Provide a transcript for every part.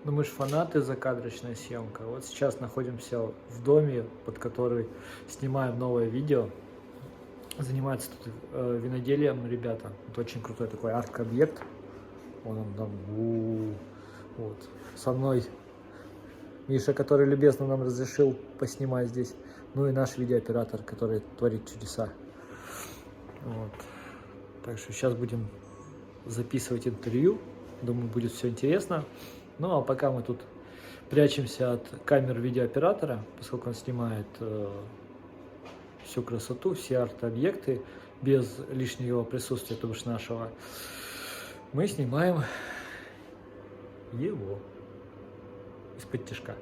Ну мы же фанаты закадрочной съемка. Вот сейчас находимся в доме, под который снимаем новое видео. Занимаются тут виноделием ребята. Это очень крутой такой арт-объект. Вон он там. Вот. Со мной Миша, который любезно нам разрешил поснимать здесь. Ну и наш видеооператор, который творит чудеса. Вот. Так что сейчас будем записывать интервью. Думаю, будет все интересно. Ну а пока мы тут прячемся от камер видеооператора, поскольку он снимает всю красоту, все арт-объекты без лишнего присутствия, то бишь нашего, мы снимаем его из-под тишка.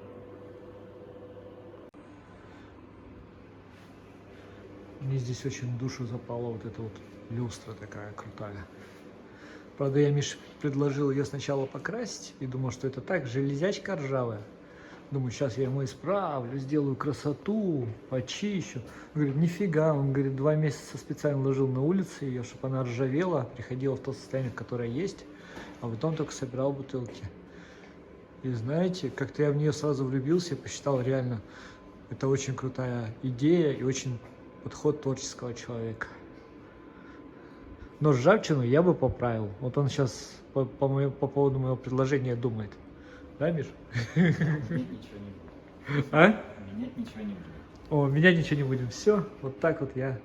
Мне здесь очень в душу запала вот эта вот люстра такая крутая. Правда, я Мише предложил ее сначала покрасить и думал, что это так, железячка ржавая. Думаю, сейчас я ему исправлю, сделаю красоту, почищу. Он говорит, нифига, он говорит, 2 месяца специально ложил на улице ее, чтобы она ржавела, приходила в то состояние, которое есть, а потом только собирал бутылки. И знаете, как-то я в нее сразу влюбился и посчитал реально, это очень крутая идея и очень подход творческого человека. Но ржавчину я бы поправил. Вот он сейчас по поводу моего предложения думает. Да, Миш? Менять ничего не будем. А? Менять ничего не будем. О, менять ничего не будем. Все, вот так вот я.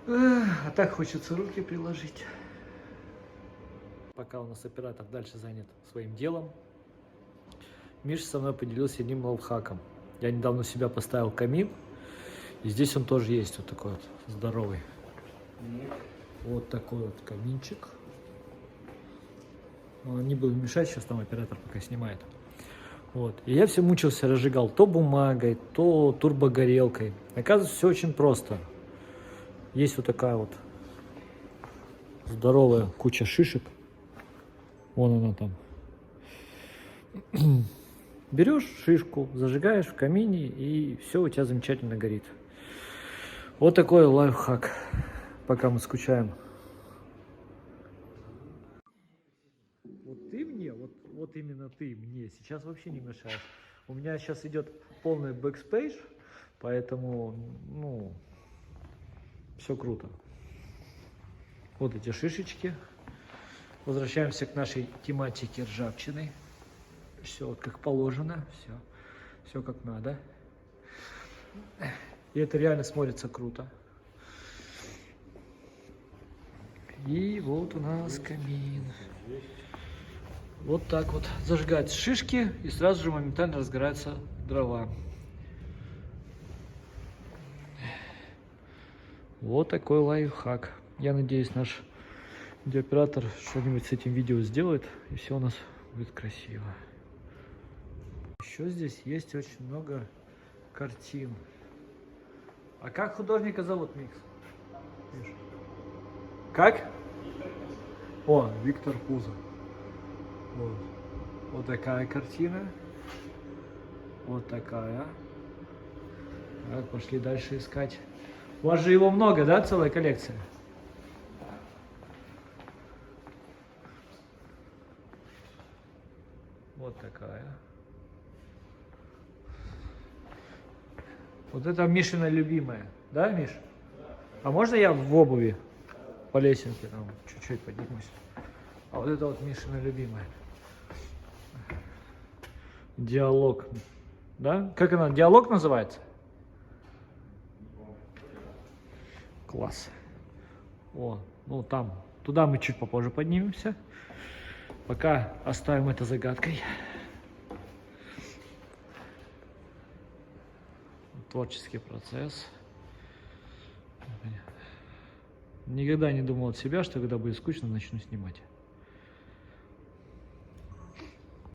А так хочется руки приложить. Пока у нас оператор дальше занят своим делом, Миша со мной поделился одним лайфхаком. Я недавно у себя поставил камин, и здесь он тоже есть, вот такой вот здоровый. Вот такой вот каминчик. Не буду мешать, сейчас там оператор пока снимает. Вот. И я все мучился, разжигал то бумагой, то турбогорелкой. Оказывается, все очень просто. Есть вот такая вот здоровая куча шишек. Вон она там. Берешь шишку, зажигаешь в камине, и все у тебя замечательно горит. Вот такой лайфхак, пока мы скучаем. Вот ты мне, вот именно ты мне сейчас вообще не мешаешь. У меня сейчас идет полный бэкспейдж, поэтому, ну, все круто. Вот эти шишечки. Возвращаемся к нашей тематике ржавчины. Все вот как положено, все как надо. И это реально смотрится круто. И вот у нас камин. Вот так вот зажигаются шишки, и сразу же моментально разгораются дрова. Вот такой лайфхак. Я надеюсь, наш видеооператор что-нибудь с этим видео сделает, и все у нас будет красиво. Еще здесь есть очень много картин. А как художника зовут, Микс? Как? О, Виктор Пузо. Вот. Вот такая картина. Вот такая. Так, пошли дальше искать. У вас же его много, да, целая коллекция? Вот такая. Вот это Мишина любимая. Да, Миш? А можно я в обуви по лесенке там чуть-чуть поднимусь? А вот это вот Мишина любимая. Диалог. Да? Как она? Диалог называется? Класс. О, ну там. Туда мы чуть попозже поднимемся. Пока оставим это загадкой. Творческий процесс. Никогда не думал от себя, что когда будет скучно, начну снимать.